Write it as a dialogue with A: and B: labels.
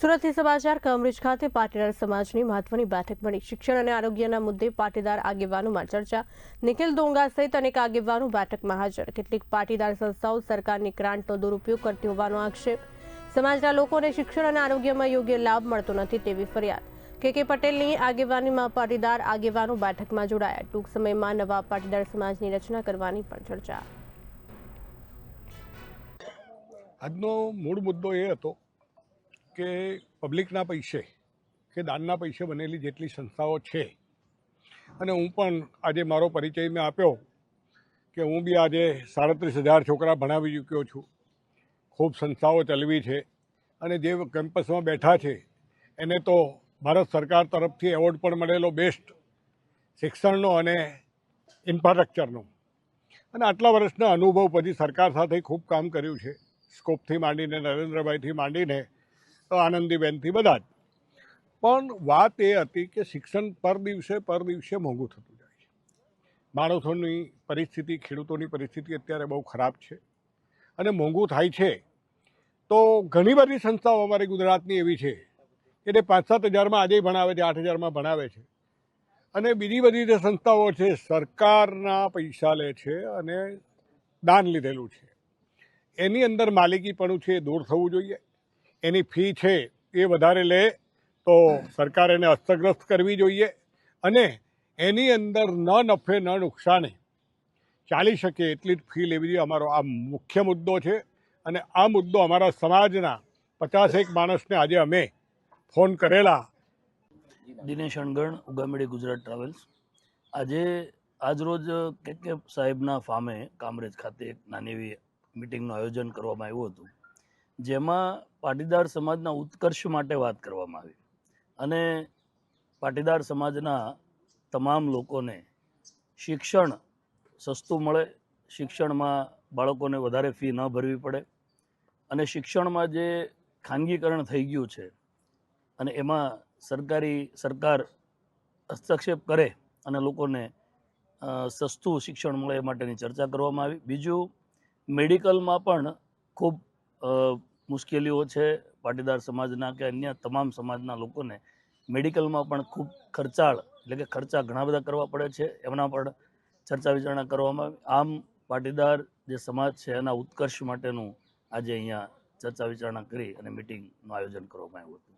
A: સુરતથી સમાચાર કામરેજ ખાતે પાટીદાર સમાજની મહત્વની બેઠક મળી। શિક્ષણ અને આરોગ્યના મુદ્દે પાટીદાર આગેવાનોમાં ચર્ચા। નિખિલ ડોંગા સહિત અનેક આગેવાનો બેઠકમાં હાજર। કેટલીક પાટીદાર સંસ્થાઓ સરકારની ગ્રાન્ટનો દુરુપયોગ કરતી હોવાનો આક્ષેપ। સમાજના લોકોને શિક્ષણ અને આરોગ્યમાં યોગ્ય લાભ મળતો નથી તેવી ફરિયાદ। કે પટેલની આગેવાનીમાં પાટીદાર આગેવાનો બેઠકમાં જોડાયા। ટૂંક સમયમાં નવા પાટીદાર સમાજની રચના કરવાની પણ ચર્ચા।
B: આજનો મૂળ મુદ્દો એ હતો કે પબ્લિકના પૈસે કે દાનના પૈસે બનેલી જેટલી સંસ્થાઓ છે, અને હું પણ આજે મારો પરિચય મેં આપ્યો કે હું બી આજે 37,000 છોકરા ભણાવી ચૂક્યો છું। ખૂબ સંસ્થાઓ ચલાવી છે, અને જે કેમ્પસમાં બેઠા છે એને તો ભારત સરકાર તરફથી એવોર્ડ પણ મળેલો બેસ્ટ શિક્ષણનો અને ઇન્ફ્રાસ્ટ્રક્ચરનો। અને આટલા વર્ષના અનુભવ પછી સરકાર સાથે ખૂબ કામ કર્યું છે, સ્કોપથી માંડીને નરેન્દ્રભાઈથી માંડીને આનંદીબેનથી બધા જ। પણ વાત એ હતી કે શિક્ષણ પર દિવસે મોંઘું થતું જાય છે। માણસોની પરિસ્થિતિ, ખેડૂતોની પરિસ્થિતિ અત્યારે બહુ ખરાબ છે, અને મોંઘું થાય છે તો ઘણી બધી સંસ્થાઓ અમારી ગુજરાતની એવી છે કે તે 5-7 હજારમાં આજે ભણાવે છે, 8 હજારમાં ભણાવે છે। અને બીજી બધી જે સંસ્થાઓ છે સરકારના પૈસા લે છે અને દાન લીધેલું છે, એની અંદર માલિકીપણું છે એ દૂર થવું જોઈએ। એની ફી છે એ વધારે લે તો સરકાર એને હસ્તગ્રસ્ત કરવી જોઈએ, અને એની અંદર ન નફે ન નુકસાને ચાલી શકે એટલી જ ફી લેવી જોઈએ। અમારો આ મુખ્ય મુદ્દો છે, અને આ મુદ્દો અમારા સમાજના 50 માણસને આજે અમે ફોન કરેલા।
C: દિનેશ અણગણ, ઉગામેડી ગુજરાત ટ્રાવેલ્સ। આજરોજ કે સાહેબના ફાર્મે કામરેજ ખાતે એક નાની એવી મિટિંગનું આયોજન કરવામાં આવ્યું હતું, જેમાં પાટીદાર સમાજના ઉત્કર્ષ માટે વાત કરવામાં આવી, અને પાટીદાર સમાજના તમામ લોકોને શિક્ષણ સસ્તું મળે, શિક્ષણમાં બાળકોને વધારે ફી ન ભરવી પડે, અને શિક્ષણમાં જે ખાનગીકરણ થઈ ગયું છે અને એમાં સરકાર હસ્તક્ષેપ કરે અને લોકોને સસ્તું શિક્ષણ મળે એ માટેની ચર્ચા કરવામાં આવી। બીજું, મેડિકલમાં પણ ખૂબ મુશ્કેલીઓ છે પાટીદાર સમાજના કે અન્ય તમામ સમાજના લોકોને। મેડિકલમાં પણ ખૂબ ખર્ચાળ, એટલે કે ખર્ચા ઘણા બધા કરવા પડે છે, એમના પણ ચર્ચા વિચારણા કરવામાં આવી। આમ પાટીદાર જે સમાજ છે એના ઉત્કર્ષ માટેનું આજે અહીંયા ચર્ચા વિચારણા કરી અને મિટિંગનું આયોજન કરવામાં આવ્યું હતું।